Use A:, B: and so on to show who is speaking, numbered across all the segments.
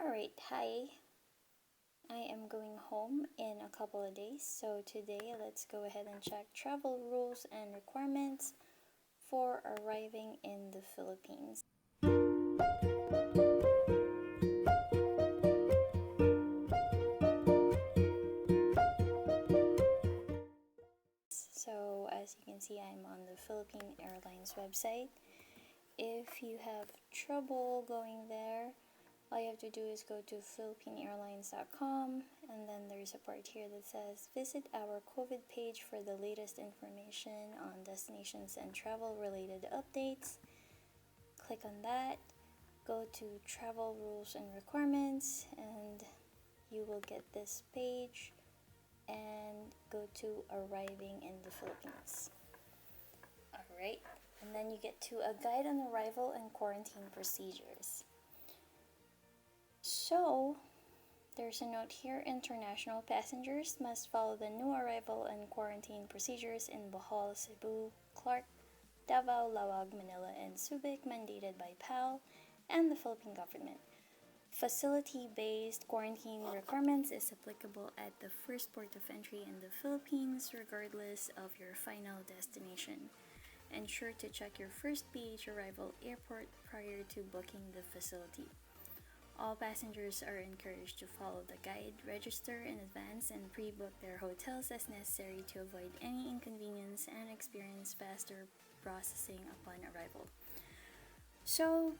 A: Alright, hi. I am going home in a couple of days, so today let's go ahead and check travel rules and requirements for arriving in the Philippines. So, as you can see, I'm on the Philippine Airlines website. If you have trouble going there, all you have to do is go to philippineairlines.com, and then there's a part here that says visit our COVID page for the latest information on destinations and travel related updates. Click on that, go to travel rules and requirements, and you will get this page, and go to arriving in the Philippines. Alright, and then you get to a guide on arrival and quarantine procedures. So, there's a note here: international passengers must follow the new arrival and quarantine procedures in Bohol, Cebu, Clark, Davao, Lawag, Manila, and Subic, mandated by PAL and the Philippine government. Facility-based quarantine requirements is applicable at the first port of entry in the Philippines, regardless of your final destination. Ensure to check your first PH arrival airport prior to booking the facility. All passengers are encouraged to follow the guide, register in advance, and pre-book their hotels as necessary to avoid any inconvenience and experience faster processing upon arrival. So,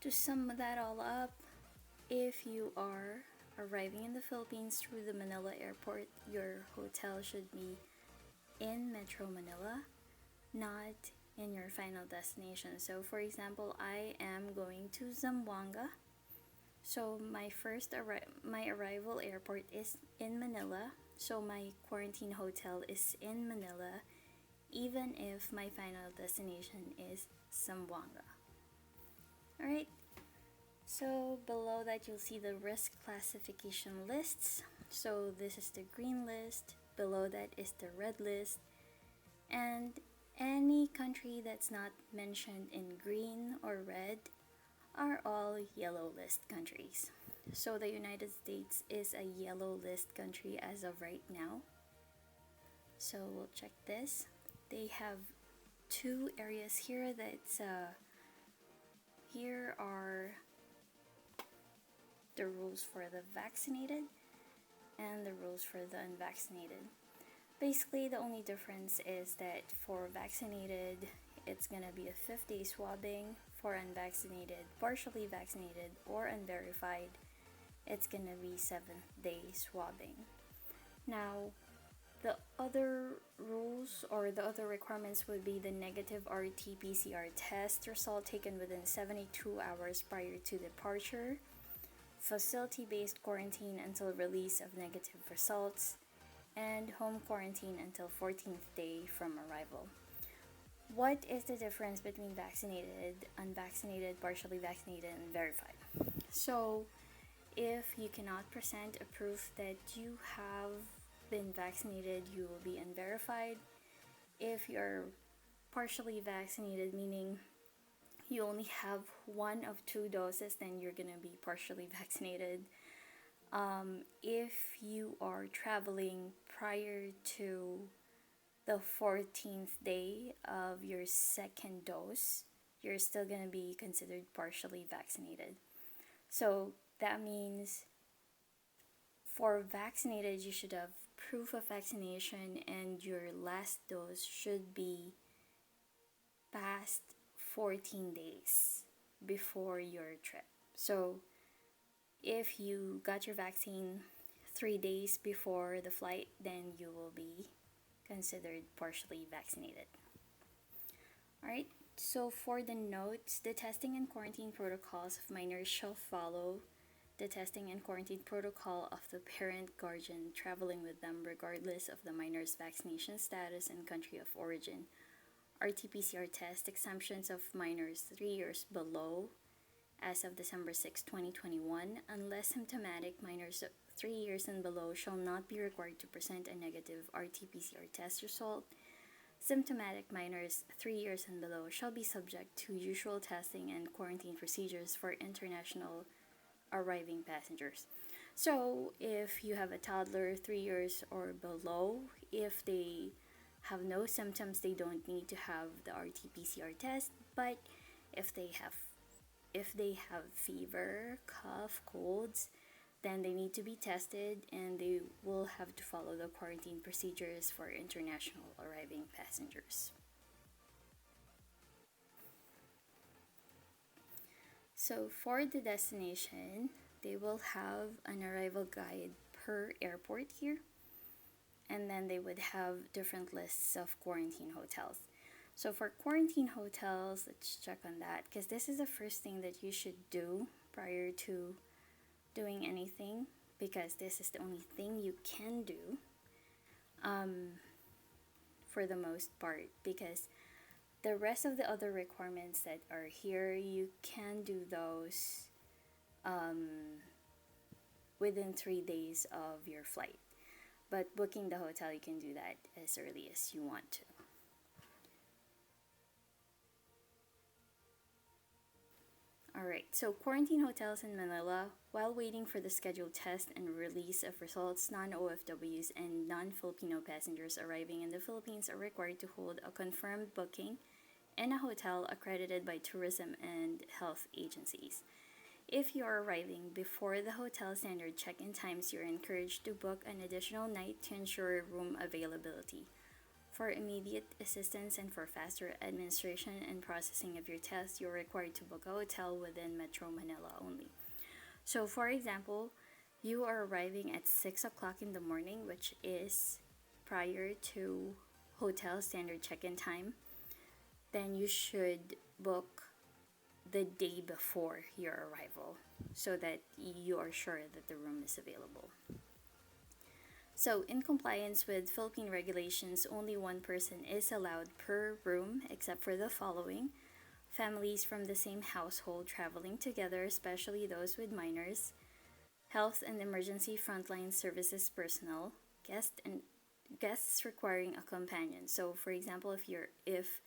A: to sum that all up, if you are arriving in the Philippines through the Manila airport, your hotel should be in Metro Manila, not in your final destination. So for example, I am going to Zamboanga. So my arrival airport is in Manila. So my quarantine hotel is in Manila, even if my final destination is Zamboanga. Alright, so below that you'll see the risk classification lists. So this is the green list, below that is the red list, and any country that's not mentioned in green or red are all yellow list countries. So the United States is a yellow list country as of right now. So we'll check this. They have two areas here that's here are the rules for the vaccinated and the rules for the unvaccinated. Basically, the only difference is that for vaccinated, it's gonna be a 5-day swabbing. For unvaccinated, partially vaccinated, or unverified, it's gonna be 7-day swabbing. Now, the other rules or the other requirements would be the negative RT-PCR test result taken within 72 hours prior to departure, facility-based quarantine until release of negative results, and home quarantine until 14th day from arrival. What is the difference between vaccinated, unvaccinated, partially vaccinated, and verified? So, if you cannot present a proof that you have been vaccinated, you will be unverified. If you're partially vaccinated, meaning you only have one of 2 doses, then you're gonna be partially vaccinated. If you are traveling prior to the 14th day of your second dose, you're still going to be considered partially vaccinated. So that means for vaccinated, you should have proof of vaccination, and your last dose should be past 14 days before your trip. So if you got your vaccine 3 days before the flight, then you will be considered partially vaccinated. Alright, so for the notes, the testing and quarantine protocols of minors shall follow the testing and quarantine protocol of the parent guardian traveling with them, regardless of the minor's vaccination status and country of origin. RT-PCR test exemptions of minors 3 years below as of December 6, 2021, unless symptomatic, minors 3 years and below shall not be required to present a negative RT-PCR test result. Symptomatic minors 3 years and below shall be subject to usual testing and quarantine procedures for international arriving passengers. So if you have a toddler 3 years or below, if they have no symptoms, they don't need to have the RT-PCR test. But if they have fever, cough, colds, then they need to be tested, and they will have to follow the quarantine procedures for international arriving passengers. So for the destination, they will have an arrival guide per airport here, and then they would have different lists of quarantine hotels. So for quarantine hotels, let's check on that, because this is the first thing that you should do prior to doing anything, because this is the only thing you can do for the most part, because the rest of the other requirements that are here, you can do those within 3 days of your flight. But booking the hotel, you can do that as early as you want to. Alright, so quarantine hotels in Manila. While waiting for the scheduled test and release of results, non-OFWs and non-Filipino passengers arriving in the Philippines are required to hold a confirmed booking in a hotel accredited by tourism and health agencies. If you are arriving before the hotel standard check-in times, you're encouraged to book an additional night to ensure room availability. For immediate assistance and for faster administration and processing of your test, you're required to book a hotel within Metro Manila only. So for example, you are arriving at 6 o'clock in the morning, which is prior to hotel standard check-in time, then you should book the day before your arrival so that you are sure that the room is available. So, in compliance with Philippine regulations, only one person is allowed per room except for the following: families from the same household traveling together, especially those with minors, health and emergency frontline services personnel, guests requiring a companion. So, for example, if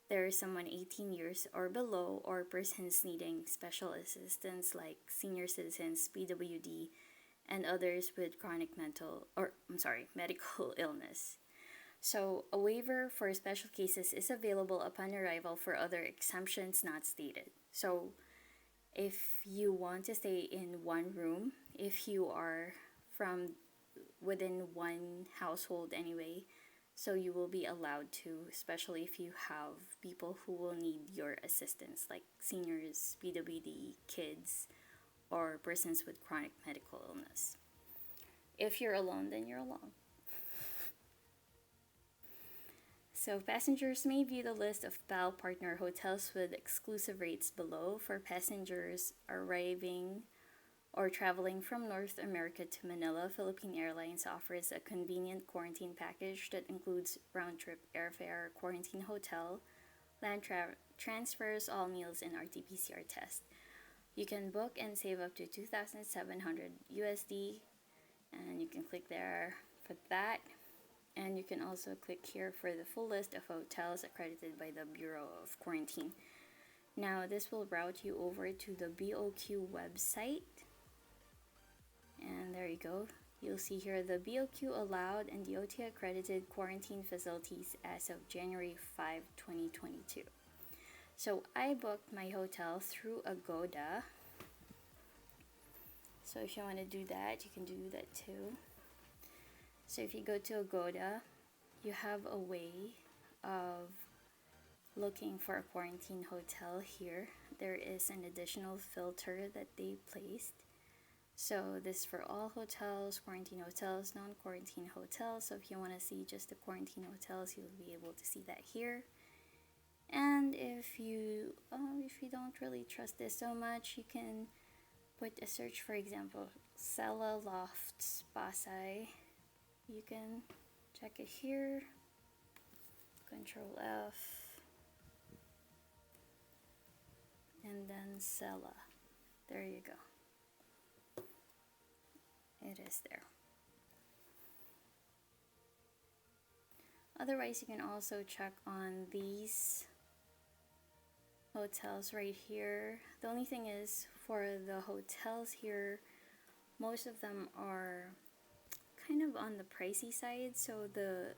A: there is someone 18 years or below, or persons needing special assistance like senior citizens, PWD, and others with chronic medical illness. So a waiver for special cases is available upon arrival for other exemptions not stated. So if you want to stay in one room, if you are from within one household anyway, so you will be allowed to, especially if you have people who will need your assistance, like seniors, PWD, kids, or persons with chronic medical illness. If you're alone, then you're alone. So passengers may view the list of PAL partner hotels with exclusive rates below. For passengers arriving or traveling from North America to Manila, Philippine Airlines offers a convenient quarantine package that includes round-trip airfare, quarantine hotel, land transfers, all meals, and RT-PCR test. You can book and save up to 2,700 USD, and you can click there for that. And you can also click here for the full list of hotels accredited by the Bureau of Quarantine. Now, this will route you over to the BOQ website. And there you go. You'll see here the BOQ allowed and DOT accredited quarantine facilities as of January 5, 2022. So I booked my hotel through Agoda. So if you want to do that, you can do that too. So if you go to Agoda, you have a way of looking for a quarantine hotel here. There is an additional filter that they placed. So this is for all hotels, quarantine hotels, non-quarantine hotels. So if you want to see just the quarantine hotels, you'll be able to see that here. And if you don't really trust this so much, you can put a search, for example, Sela Lofts Pasay. You can check it here. Control F. And then Sela. There you go. It is there. Otherwise, you can also check on these hotels right here. The only thing is, for the hotels here, most of them are kind of on the pricey side. So the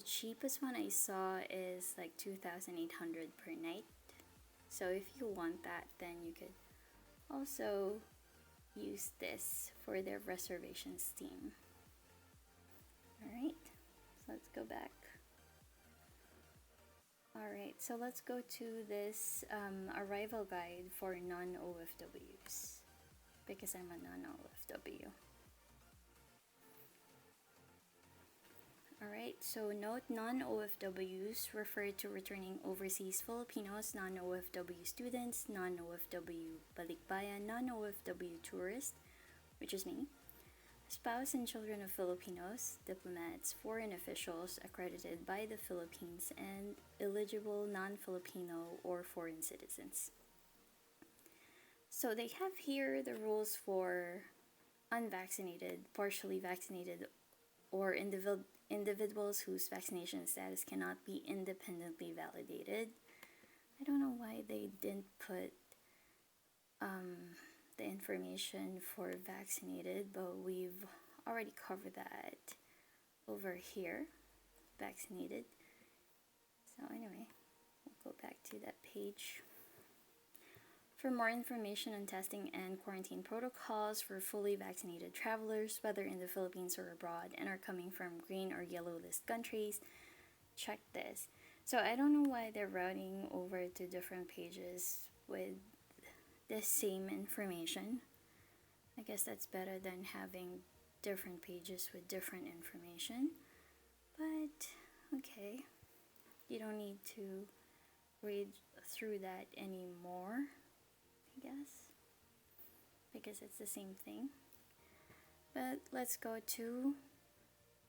A: cheapest one I saw is like 2,800 per night. So if you want that, then you could also use this for their reservations team. Alright, so let's go back. Alright, so let's go to this arrival guide for non-OFWs, because I'm a non-OFW. Alright, so note non-OFWs refer to returning overseas Filipinos, non-OFW students, non-OFW balikbayan, non-OFW tourists, which is me, spouse and children of Filipinos, diplomats, foreign officials accredited by the Philippines, and eligible non-Filipino or foreign citizens. So they have here the rules for unvaccinated, partially vaccinated, or individuals whose vaccination status cannot be independently validated. I don't know why they didn't put the information for vaccinated, but we've already covered that over here, vaccinated. So anyway, we'll go back to that page. For more information on testing and quarantine protocols for fully vaccinated travelers, whether in the Philippines or abroad, and are coming from green or yellow list countries, check this. So I don't know why they're routing over to different pages with the same information. I guess that's better than having different pages with different information. But okay, you don't need to read through that anymore, I guess, because it's the same thing. But let's go to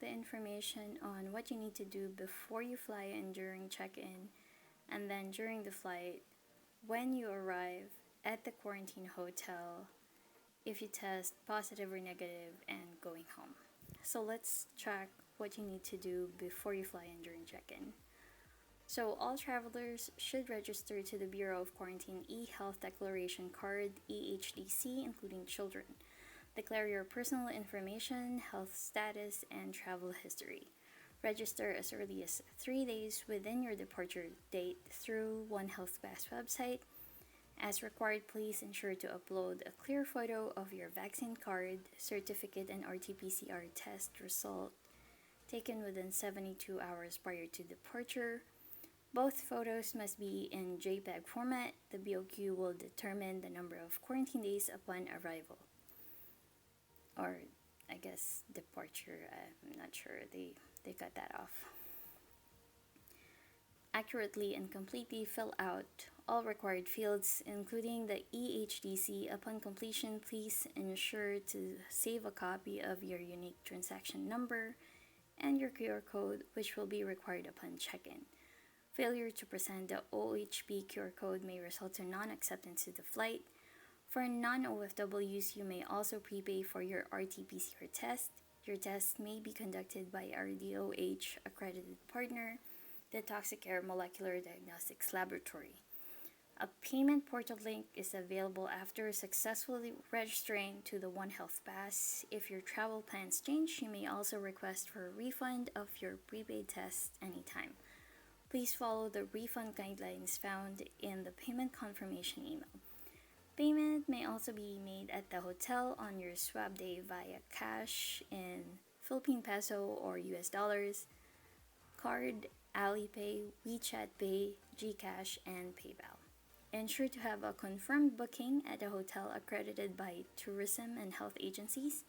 A: the information on what you need to do before you fly and during check-in, and then during the flight, when you arrive at the quarantine hotel, if you test positive or negative, and going home. So let's check what you need to do before you fly and during check-in. So all travelers should register to the Bureau of Quarantine e-Health Declaration Card, EHDC, including children. Declare your personal information, health status, and travel history. Register as early as 3 days within your departure date through OneHealth Pass website. As required, please ensure to upload a clear photo of your vaccine card, certificate, and RT-PCR test result taken within 72 hours prior to departure. Both photos must be in JPEG format. The BOQ will determine the number of quarantine days upon arrival. Or, I guess, departure. I'm not sure. They cut that off. Accurately and completely fill out all required fields, including the EHDC. Upon completion, please ensure to save a copy of your unique transaction number and your QR code, which will be required upon check-in. Failure to present the OHP QR code may result in non-acceptance to the flight. For non-OFWs, you may also prepay for your RT-PCR test. Your test may be conducted by our DOH accredited partner, the Toxicare Molecular Diagnostics Laboratory. A payment portal link is available after successfully registering to the OneHealth Pass. If your travel plans change, you may also request for a refund of your prepaid test anytime. Please follow the refund guidelines found in the payment confirmation email. Payment may also be made at the hotel on your swab day via cash in Philippine peso or US dollars, card, Alipay, WeChat Pay, GCash, and PayPal. Ensure to have a confirmed booking at a hotel accredited by tourism and health agencies.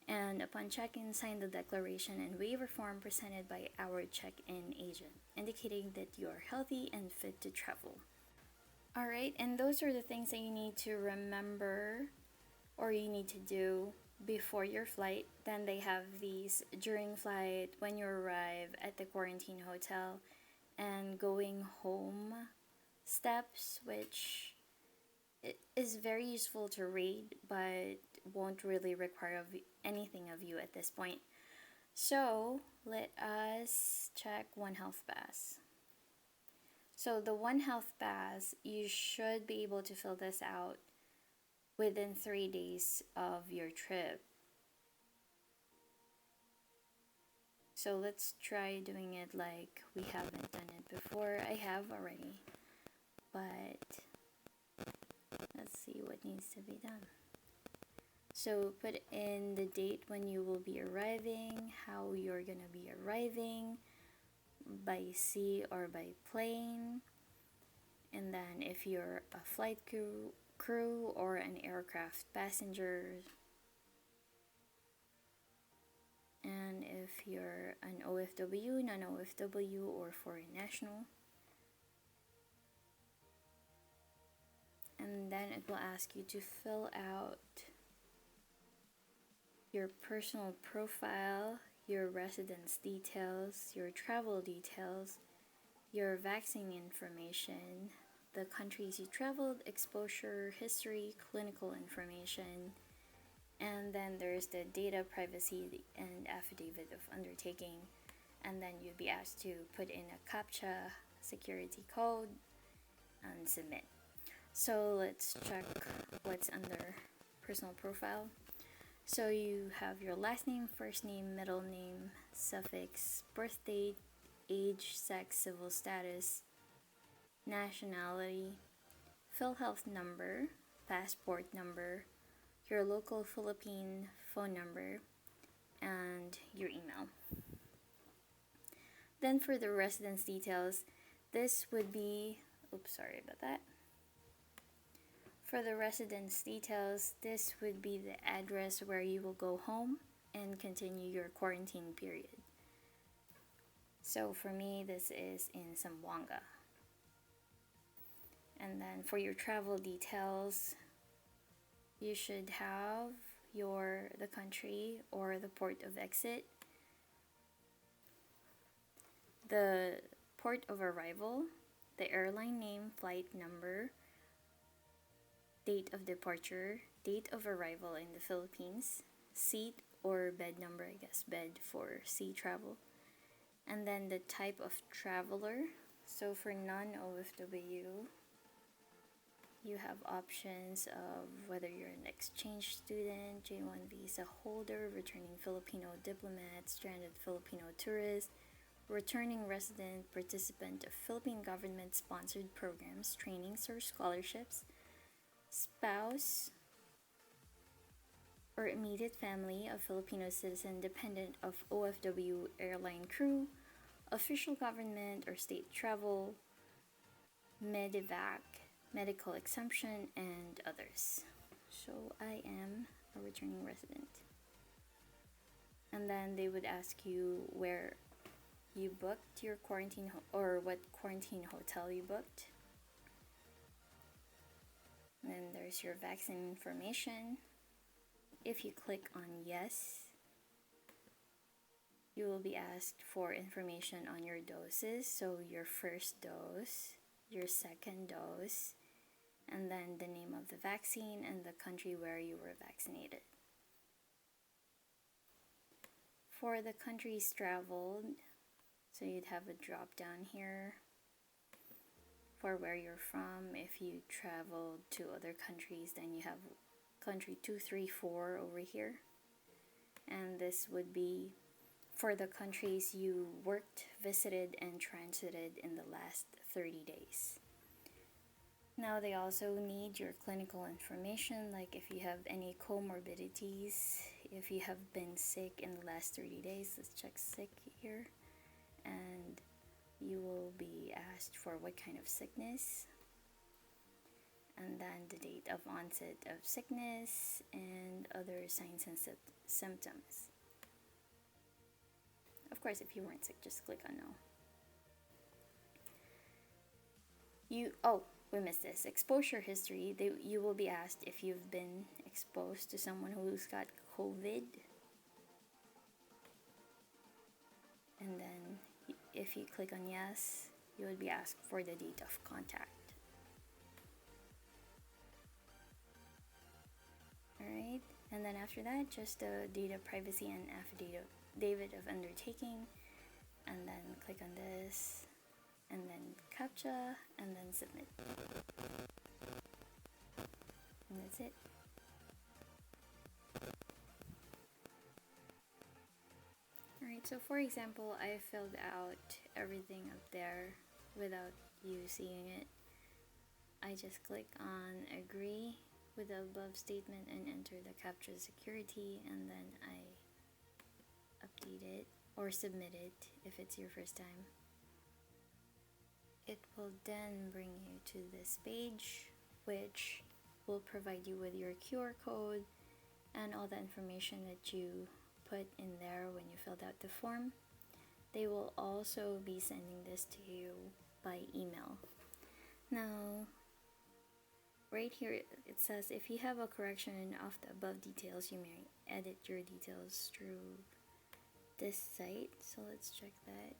A: And upon check-in, sign the declaration and waiver form presented by our check-in agent, indicating that you are healthy and fit to travel. Alright, and those are the things that you need to remember or you need to do before your flight. Then they have these during flight, when you arrive at the quarantine hotel, and going home steps, which is very useful to read, but won't really require anything of you at this point. So let us check OneHealth Pass. So the OneHealth Pass, you should be able to fill this out within 3 days of your trip. So let's try doing it like we haven't done it before. I have already, but let's see what needs to be done. So put in the date when you will be arriving, how you're gonna be arriving, by sea or by plane, and then if you're a flight crew or an aircraft passenger, and if you're an OFW, non-OFW, or foreign national. And then it will ask you to fill out your personal profile, your residence details, your travel details, your vaccine information, the countries you traveled, exposure, history, clinical information, and then there's the data privacy and affidavit of undertaking, and then you'd be asked to put in a CAPTCHA security code and submit. So let's check what's under personal profile. So you have your last name, first name, middle name, suffix, birth date, age, sex, civil status, nationality, PhilHealth number, passport number, your local Philippine phone number, and your email. Then for the residence details, this would be, sorry about that. For the residence details, this would be the address where you will go home and continue your quarantine period. So for me, this is in Zamboanga. And then for your travel details, you should have the country or the port of exit, the port of arrival, the airline name, flight number, date of departure, date of arrival in the Philippines, seat or bed number, I guess bed for sea travel, and then the type of traveler. So for non-OFW, you have options of whether you're an exchange student, J1 visa holder, returning Filipino diplomat, stranded Filipino tourist, returning resident, participant of Philippine government-sponsored programs, trainings, or scholarships, spouse or immediate family of Filipino citizen dependent of OFW airline crew, official government or state travel, Medivac, medical exemption, and others. So I am a returning resident. And then they would ask you where you booked your quarantine or what quarantine hotel you booked. And then there's your vaccine information. If you click on yes, you will be asked for information on your doses. So your first dose, your second dose, and then the name of the vaccine and the country where you were vaccinated. For the countries traveled, so you'd have a drop down here for where you're from. If you traveled to other countries, then you have country 2, 3, 4 over here. And this would be for the countries you worked, visited, and transited in the last 30 days. Now they also need your clinical information, like if you have any comorbidities, if you have been sick in the last 30 days. Let's check sick here. And you will be asked for what kind of sickness, and then the date of onset of sickness and other signs and symptoms. Of course, if you weren't sick, just click on no. We missed this. Exposure history. You will be asked if you've been exposed to someone who's got COVID. And then if you click on yes, you would be asked for the date of contact. Alright, and then after that, just the data privacy and affidavit of undertaking, and then click on this, and then CAPTCHA, and then submit. And that's it. Alright, so for example, I filled out everything up there without you seeing it. I just click on agree with the above statement and enter the CAPTCHA security, and then I update it or submit it if it's your first time. It will then bring you to this page, which will provide you with your QR code and all the information that you put in there when you filled out the form. They will also be sending this to you by email. Now, right here it says if you have a correction of the above details, you may edit your details through this site. So let's check that.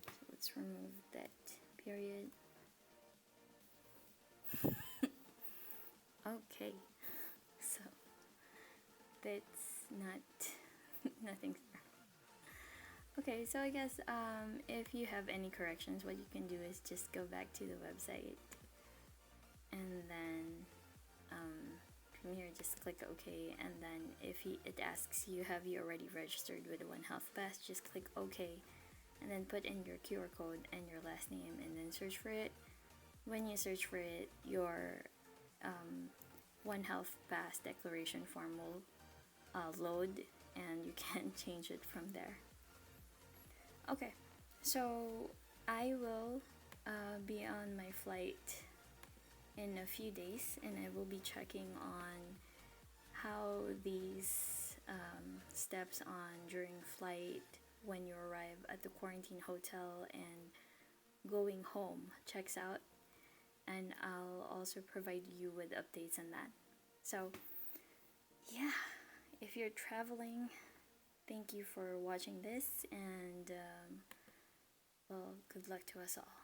A: So let's remove that period. Okay, so that's not nothing. Okay, so I guess if you have any corrections, what you can do is just go back to the website, and then from here just click OK, and then if it asks you have you already registered with the OneHealth Pass, just click OK, and then put in your QR code and your last name, and then search for it. When you search for it, your OneHealth Pass declaration form will load, and you can change it from there. Okay, so I will be on my flight in a few days, and I will be checking on how these steps on during flight, when you arrive at the quarantine hotel and going home checks out, and I'll also provide you with updates on that. So yeah, if you're traveling, thank you for watching this, and well, good luck to us all.